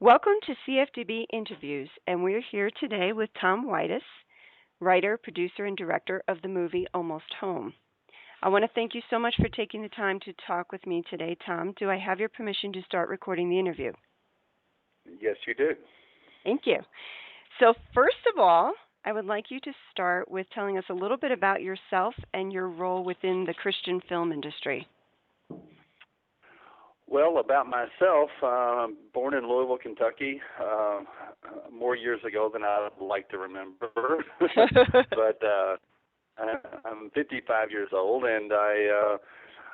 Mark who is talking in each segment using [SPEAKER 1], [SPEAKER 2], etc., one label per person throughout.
[SPEAKER 1] Welcome to CFDb Interviews, and we're here today with Tom Whitus, writer, producer, and director of the movie Almost Home. I want to thank you so much for taking the time to talk with me today, Tom. Do I have your permission to start recording the interview?
[SPEAKER 2] Yes, you do.
[SPEAKER 1] Thank you. So first of all, I would like you to start with telling us a little bit about yourself and your role within the Christian film industry.
[SPEAKER 2] Well, about myself, born in Louisville, Kentucky, more years ago than I would like to remember. But I'm 55 years old, and I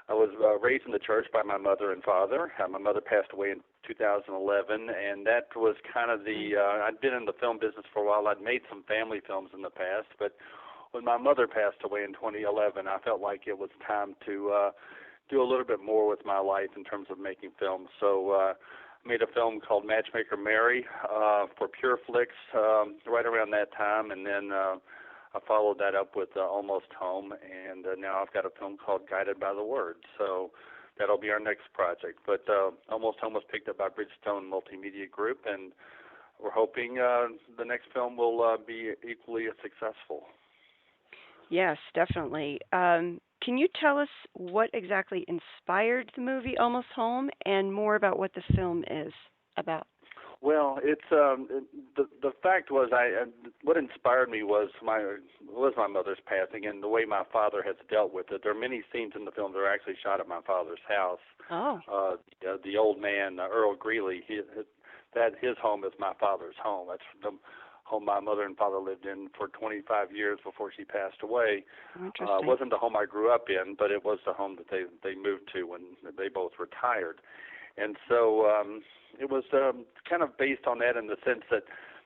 [SPEAKER 2] was raised in the church by my mother and father. My mother passed away in 2011, and that was kind of I'd been in the film business for a while. I'd made some family films in the past, but when my mother passed away in 2011, I felt like it was time to do a little bit more with my life in terms of making films. So I made a film called Matchmaker Mary for Pure Flix right around that time, and then I followed that up with Almost Home, and now I've got a film called Guided by the Word. So that'll be our next project. But Almost Home was picked up by Bridgestone Multimedia Group, and we're hoping the next film will be equally as successful.
[SPEAKER 1] Yes, definitely. Can you tell us what exactly inspired the movie Almost Home and more about what the film is about?
[SPEAKER 2] Well, it's the fact was what inspired me was my mother's passing and the way my father has dealt with it. There are many scenes in the film that are actually shot at my father's house.
[SPEAKER 1] Oh.
[SPEAKER 2] The old man Earl Greeley, his home is my father's home. That's the home my mother and father lived in for 25 years before she passed away.
[SPEAKER 1] Interesting.
[SPEAKER 2] It wasn't the home I grew up in, but it was the home that they moved to when they both retired. And so it was kind of based on that in the sense that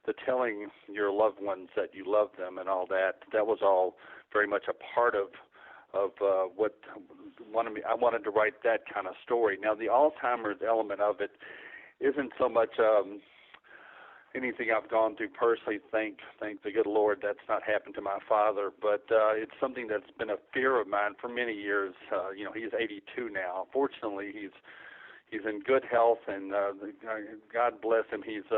[SPEAKER 2] the telling your loved ones that you love them and all that was all very much a part of what I wanted to write that kind of story. Now, the Alzheimer's element of it isn't so much anything I've gone through personally. Thank the good Lord that's not happened to my father, but it's something that's been a fear of mine for many years. He's 82 now. Fortunately, he's in good health, and God bless him. He's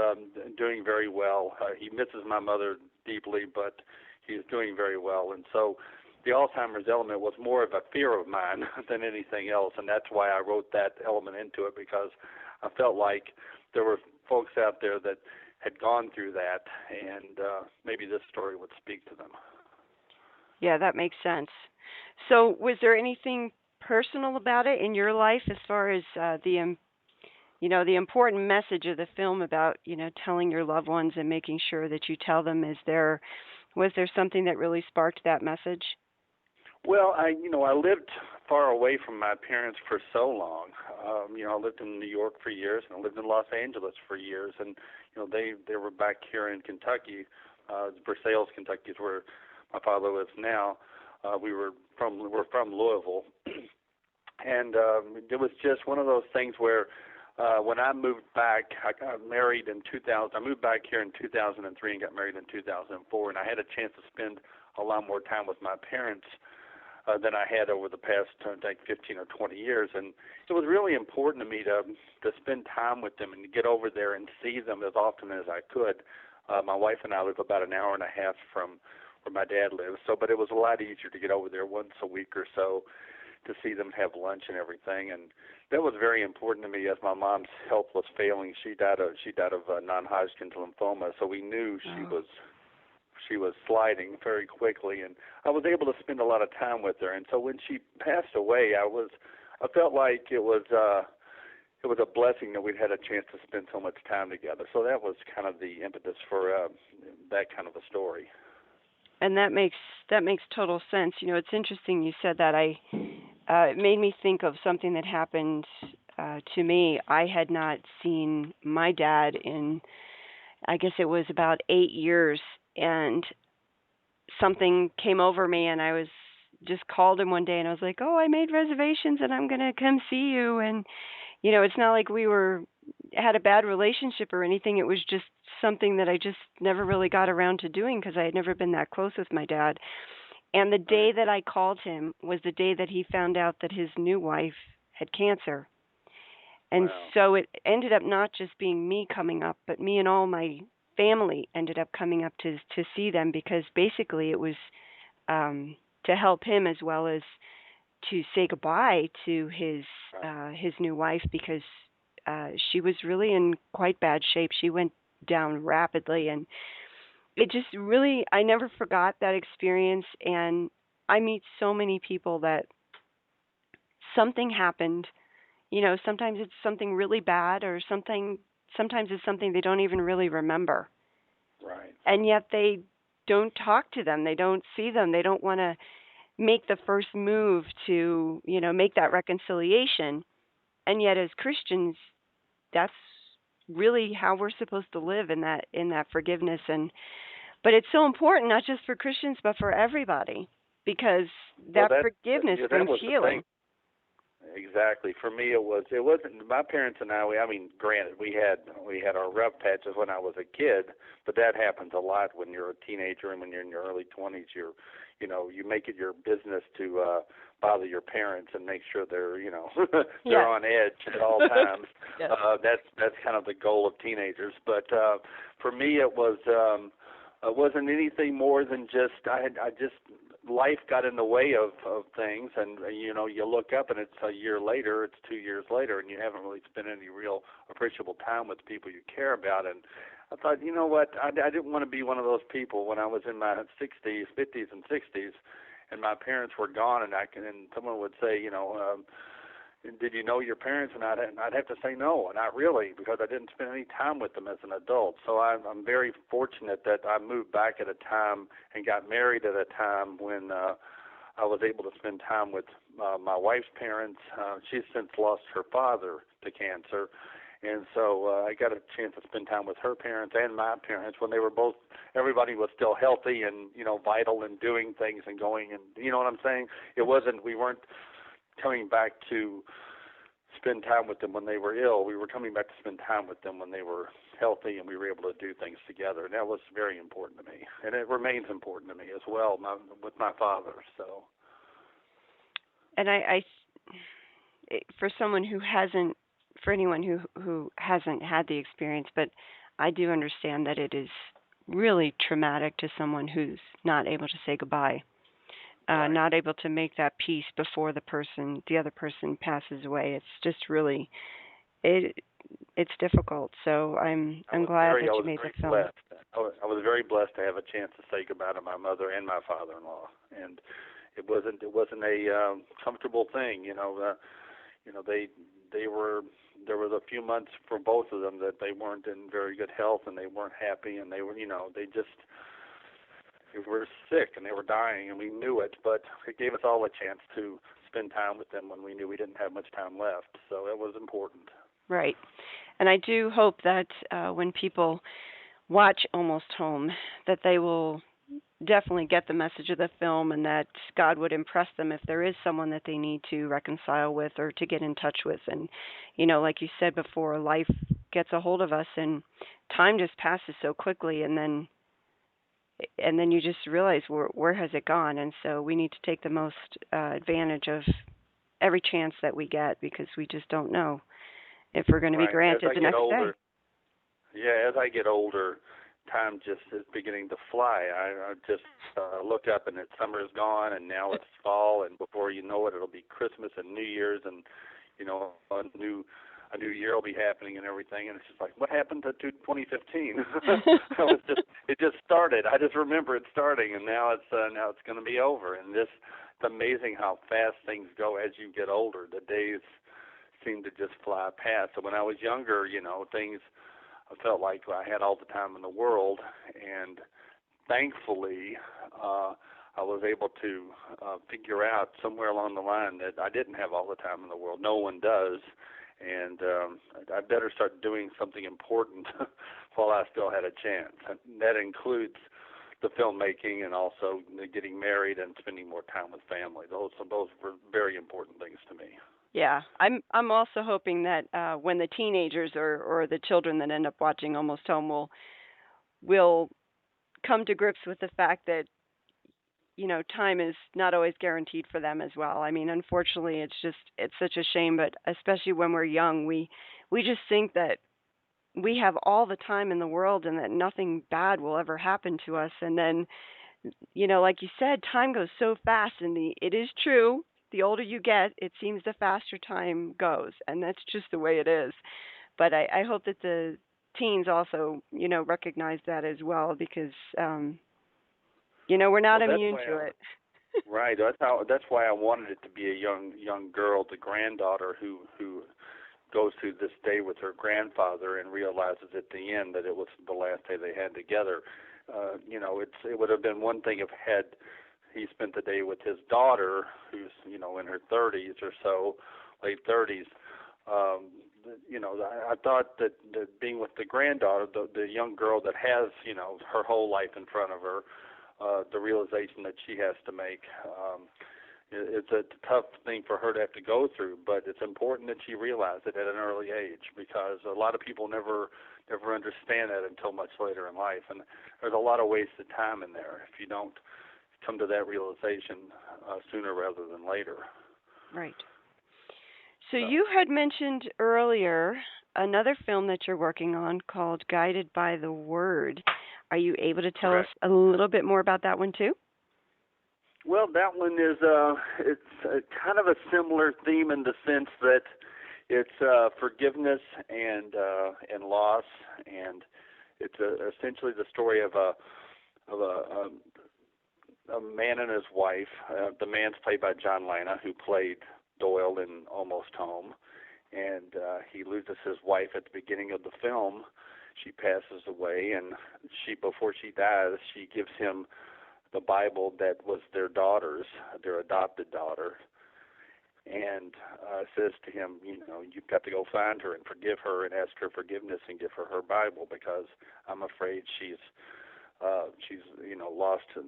[SPEAKER 2] doing very well. He misses my mother deeply, but he's doing very well. And so the Alzheimer's element was more of a fear of mine than anything else, and that's why I wrote that element into it, because I felt like there were folks out there that had gone through that, and maybe this story would speak to them.
[SPEAKER 1] Yeah, that makes sense. So was there anything personal about it in your life as far as the important message of the film about, telling your loved ones and making sure that you tell them? Was there something that really sparked that message?
[SPEAKER 2] Well, I lived far away from my parents for so long. I lived in New York for years, and I lived in Los Angeles for years, and they were back here in Kentucky. Versailles, Kentucky is where my father lives now. We're from Louisville, and it was just one of those things where when I moved back, I got married in 2000. I moved back here in 2003 and got married in 2004, and I had a chance to spend a lot more time with my parents than I had over the past 15 or 20 years. And it was really important to me to spend time with them and to get over there and see them as often as I could. My wife and I live about an hour and a half from where my dad lives, but it was a lot easier to get over there once a week or so to see them, have lunch and everything. And that was very important to me as my mom's health was failing. She died of non-Hodgkin's lymphoma, so we knew she was sliding very quickly, and I was able to spend a lot of time with her. And so when she passed away, I felt like it was a blessing that we'd had a chance to spend so much time together. So that was kind of the impetus for that kind of a story.
[SPEAKER 1] And that makes total sense. It's interesting you said that. It made me think of something that happened to me. I had not seen my dad in, I guess it was about 8 years, and something came over me, and I was just called him one day, and I was like, "Oh, I made reservations, and I'm gonna come see you." And it's not like we had a bad relationship or anything. It was just something that I just never really got around to doing because I had never been that close with my dad. And the day that I called him was the day that he found out that his new wife had cancer. And
[SPEAKER 2] Wow.
[SPEAKER 1] so it ended up not just being me coming up, but me and all my family ended up coming up to see them, because basically it was to help him, as well as to say goodbye to
[SPEAKER 2] Right.
[SPEAKER 1] his new wife, because she was really in quite bad shape. She went down rapidly, and it just really, I never forgot that experience. And I meet so many people that something happened. Sometimes it's something really bad, or sometimes it's something they don't even really remember.
[SPEAKER 2] Right.
[SPEAKER 1] And yet they don't talk to them. They don't see them. They don't want to make the first move to, make that
[SPEAKER 2] Right.
[SPEAKER 1] reconciliation. And yet as Christians, that's really how we're supposed to live, in that forgiveness. And but it's so important, not just for Christians but for everybody, because
[SPEAKER 2] Well,
[SPEAKER 1] that forgiveness
[SPEAKER 2] yeah, that
[SPEAKER 1] brings
[SPEAKER 2] was the thing.
[SPEAKER 1] healing.
[SPEAKER 2] Exactly. For me, it wasn't my parents and I. I mean, granted, we had our rough patches when I was a kid, but that happens a lot when you're a teenager and when you're in your early 20s. You make it your business to bother your parents and make sure they're, they're
[SPEAKER 1] Yes.
[SPEAKER 2] on edge at all times.
[SPEAKER 1] Yes.
[SPEAKER 2] That's kind of the goal of teenagers. But for me, it wasn't anything more than just I just life got in the way of things, and you look up and it's a year later, it's 2 years later, and you haven't really spent any real appreciable time with the people you care about. And I thought, you know what, I didn't want to be one of those people when I was in my 60s, 50s, and 60s, and my parents were gone, and someone would say, did you know your parents? And I'd have to say no, not really, because I didn't spend any time with them as an adult. So I'm very fortunate that I moved back at a time and got married at a time when I was able to spend time with my wife's parents. She's since lost her father to cancer, and so I got a chance to spend time with her parents and my parents when they were both. Everybody was still healthy and vital and doing things and going, and you know what I'm saying. We weren't coming back to spend time with them when they were ill. We were coming back to spend time with them when they were healthy, and we were able to do things together. And that was very important to me, and it remains important to me as well, with my father. So.
[SPEAKER 1] And for someone who hasn't, for anyone who hasn't had the experience, but I do understand that it is really traumatic to someone who's not able to say goodbye,
[SPEAKER 2] Right.
[SPEAKER 1] not able to make that peace before the other person passes away. It's just really, it it's difficult. So I'm glad that
[SPEAKER 2] I
[SPEAKER 1] you
[SPEAKER 2] was
[SPEAKER 1] made the
[SPEAKER 2] very
[SPEAKER 1] film.
[SPEAKER 2] blessed. I was very blessed to have a chance to say goodbye to my mother and my father-in-law, and it wasn't a comfortable thing. They were there was a few months for both of them that they weren't in very good health and they weren't happy, and they were they were sick and they were dying, and we knew it, but it gave us all a chance to spend time with them when we knew we didn't have much time left. So it was important.
[SPEAKER 1] Right. And I do hope that when people watch Almost Home, that they will definitely get the message of the film, and that God would impress them if there is someone that they need to reconcile with or to get in touch with. And, like you said before, life gets a hold of us and time just passes so quickly, and then you just realize where has it gone. And so we need to take the most advantage of every chance that we get, because we just don't know if we're going to be
[SPEAKER 2] Right. As
[SPEAKER 1] granted
[SPEAKER 2] I
[SPEAKER 1] the
[SPEAKER 2] get
[SPEAKER 1] next day.
[SPEAKER 2] older, yeah, as I get older, time just is beginning to fly. I just look up and summer is gone, and now it's fall, and before you know it, it'll be Christmas and New Year's, and a new year will be happening and everything. And it's just like, what happened to 2015? It just started. I just remember it starting, and now it's going to be over. And it's amazing how fast things go as you get older. The days seem to just fly past. So when I was younger, things I felt like I had all the time in the world, and thankfully, I was able to figure out somewhere along the line that I didn't have all the time in the world. No one does, and I better start doing something important while I still had a chance. And that includes the filmmaking and also getting married and spending more time with family. Those were very important things to me.
[SPEAKER 1] Yeah, I'm also hoping that when the teenagers or the children that end up watching Almost Home will come to grips with the fact that time is not always guaranteed for them as well. I mean, unfortunately, it's such a shame, but especially when we're young, we just think that we have all the time in the world and that nothing bad will ever happen to us. And then, like you said, time goes so fast, and it is true. The older you get, it seems the faster time goes, and that's just the way it is. But I hope that the teens also, recognize that as well, because we're not
[SPEAKER 2] Well, that's
[SPEAKER 1] immune
[SPEAKER 2] why
[SPEAKER 1] to it.
[SPEAKER 2] right. That's why I wanted it to be a young girl, the granddaughter who goes through this day with her grandfather and realizes at the end that it was the last day they had together. It would have been one thing if had he spent the day with his daughter, who's in her 30s or so, late 30s. Um, I thought that being with the granddaughter, the young girl that has her whole life in front of her, the realization that she has to make. It's a tough thing for her to have to go through, but it's important that she realize it at an early age, because a lot of people never understand that until much later in life, and there's a lot of wasted time in there if you don't come to that realization sooner rather than later.
[SPEAKER 1] Right. So you had mentioned earlier another film that you're working on called Guided by the Word. Are you able to tell us
[SPEAKER 2] Correct.
[SPEAKER 1] a little bit more about that one too?
[SPEAKER 2] Well, that one is it's kind of a similar theme in the sense that it's forgiveness and loss, and it's essentially the story of a man and his wife. The man's played by John Lana, who played Doyle in Almost Home, and he loses his wife at the beginning of the film. She passes away, and before she dies, she gives him the Bible that was their daughter's, their adopted daughter, and says to him, you've got to go find her and forgive her and ask her forgiveness and give her her Bible, because I'm afraid she's lost, and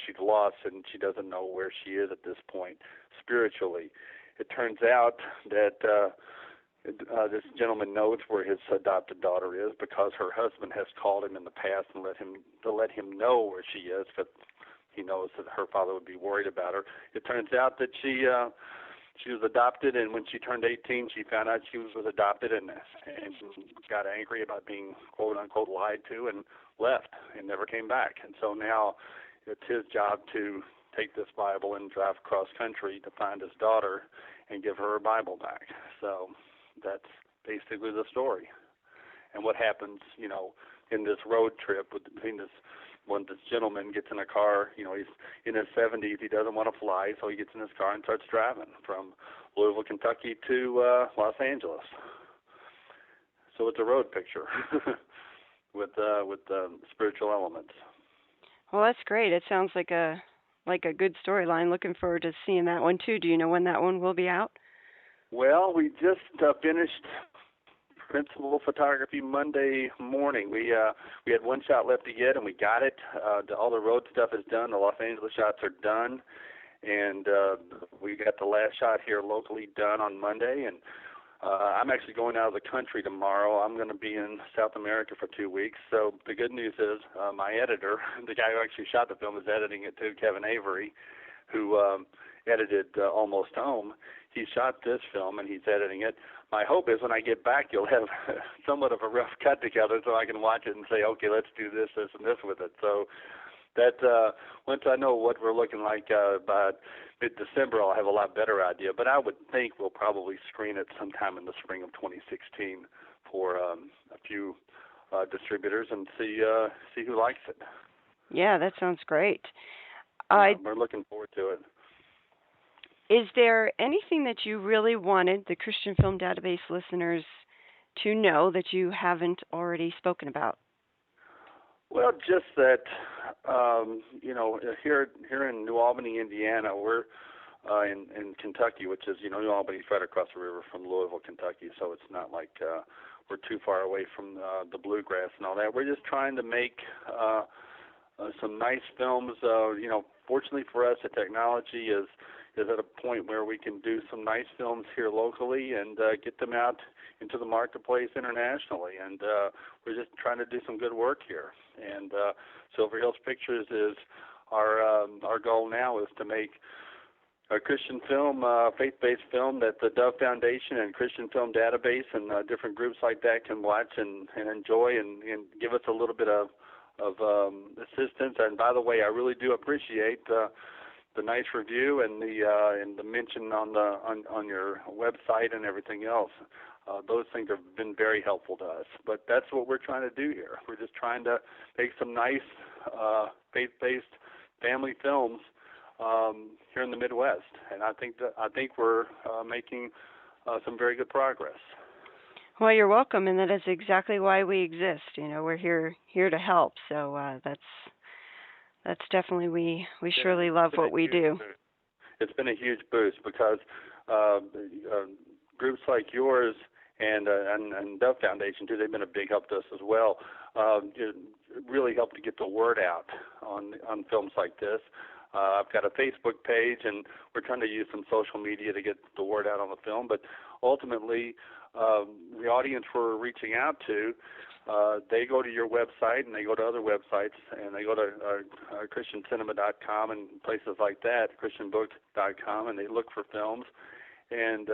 [SPEAKER 2] she's lost, and she doesn't know where she is at this point spiritually. It turns out that this gentleman knows where his adopted daughter is, because her husband has called him in the past and let him know where she is, because he knows that her father would be worried about her. It turns out that she was adopted, and when she turned 18, she found out she was adopted, and got angry about being quote unquote lied to, and left and never came back. And so now it's his job to take this Bible and drive across country to find his daughter and give her Bible back. So that's basically the story. And what happens, in this road trip between this gentleman gets in a car, he's in his 70s, he doesn't want to fly, so he gets in his car and starts driving from Louisville, Kentucky to Los Angeles. So it's a road picture with spiritual elements.
[SPEAKER 1] Well, that's great. It sounds like a good storyline. Looking forward to seeing that one too. Do you know when that one will be out?
[SPEAKER 2] Well, we just finished principal photography Monday morning. We had one shot left to get, and we got it. All the road stuff is done. The Los Angeles shots are done, and we got the last shot here locally done on Monday. And I'm actually going out of the country tomorrow. I'm going to be in South America for 2 weeks. So the good news is my editor, the guy who actually shot the film, is editing it too, Kevin Avery, who edited Almost Home. He shot this film, and he's editing it. My hope is when I get back, you'll have somewhat of a rough cut together so I can watch it and say, okay, let's do this, this, and this with it. So that once I know what we're looking like by mid-December, I'll have a lot better idea. But I would think we'll probably screen it sometime in the spring of 2016 for a few distributors and see who likes it.
[SPEAKER 1] Yeah, that sounds great.
[SPEAKER 2] We're looking forward to it.
[SPEAKER 1] Is there anything that you really wanted the Christian Film Database listeners to know that you haven't already spoken about?
[SPEAKER 2] Well, just that, here in New Albany, Indiana, we're in Kentucky, which is, New Albany's right across the river from Louisville, Kentucky, so it's not like we're too far away from the bluegrass and all that. We're just trying to make some nice films. Fortunately for us, the technology is at a point where we can do some nice films here locally and get them out into the marketplace internationally. And we're just trying to do some good work here. And Silver Hills Pictures is our goal now is to make a Christian film, faith-based film that the Dove Foundation and Christian Film Database and different groups like that can watch and enjoy and give us a little bit of assistance. And by the way, I really do appreciate the nice review and the mention on your website and everything else. Those things have been very helpful to us. But that's what we're trying to do here. We're just trying to make some nice faith-based family films here in the Midwest, and I think we're making some very good progress.
[SPEAKER 1] Well, you're welcome, and that is exactly why we exist. We're here to help. So that's definitely we surely love what we do.
[SPEAKER 2] It's been a huge boost because groups like yours and Dove Foundation too, they've been a big help to us as well. It really helped to get the word out on films like this. I've got a Facebook page, and we're trying to use some social media to get the word out on the film. But ultimately, the audience we're reaching out to, they go to your website, and they go to other websites, and they go to ChristianCinema.com and places like that, ChristianBook.com, and they look for films, and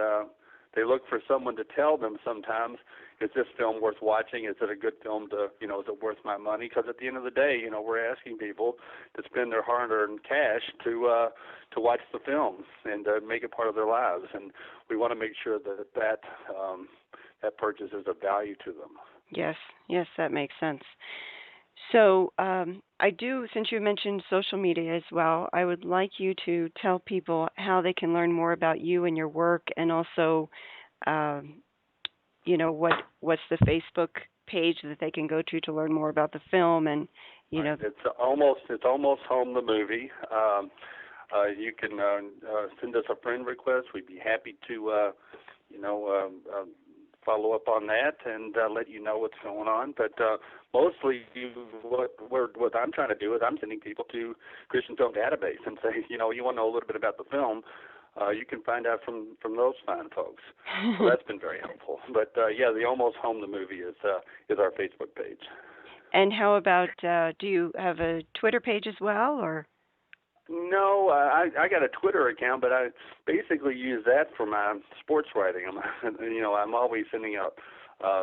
[SPEAKER 2] they look for someone to tell them sometimes, is this film worth watching? Is it a good film to, is it worth my money? Because at the end of the day, we're asking people to spend their hard-earned cash to watch the film and make it part of their lives. And we want to make sure that purchase is of value to them.
[SPEAKER 1] Yes, that makes sense. So since you mentioned social media as well, I would like you to tell people how they can learn more about you and your work, and also, what's the Facebook page that they can go to learn more about the film, and
[SPEAKER 2] Right. It's almost home the movie. You can send us a friend request. We'd be happy to, follow up on that and let you know what's going on. But mostly, what I'm trying to do is I'm sending people to Christian Film Database and say, you want to know a little bit about the film. You can find out from those fine folks. So that's been very helpful. But the Almost Home the Movie is our Facebook page.
[SPEAKER 1] And how about do you have a Twitter page as well, or?
[SPEAKER 2] No, I got a Twitter account, but I basically use that for my sports writing. I'm always sending out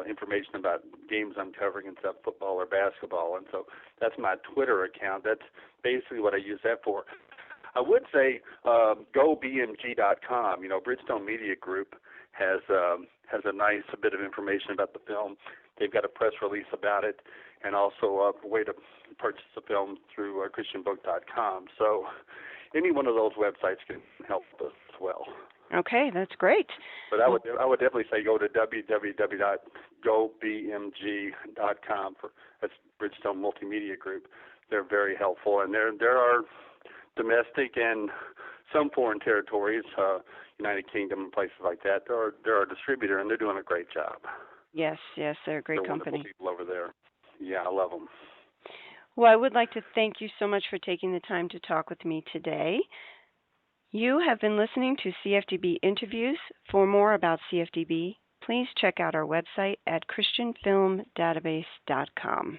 [SPEAKER 2] information about games I'm covering and stuff, football or basketball, and so that's my Twitter account. That's basically what I use that for. I would say GoBMG.com. Bridgestone Media Group has a nice bit of information about the film. They've got a press release about it, and also a way to purchase the film through ChristianBook.com. So any one of those websites can help us as well.
[SPEAKER 1] Okay, that's great.
[SPEAKER 2] But I would definitely say go to www.gobmg.com that's Bridgestone Multimedia Group. They're very helpful, and there are domestic and some foreign territories, United Kingdom and places like that. They're our distributor, and they're doing a great job.
[SPEAKER 1] Yes, they're a great
[SPEAKER 2] they're
[SPEAKER 1] company.
[SPEAKER 2] Wonderful people over there. Yeah, I love them.
[SPEAKER 1] Well, I would like to thank you so much for taking the time to talk with me today. You have been listening to CFDb Interviews. For more about CFDb, please check out our website at ChristianFilmDatabase.com.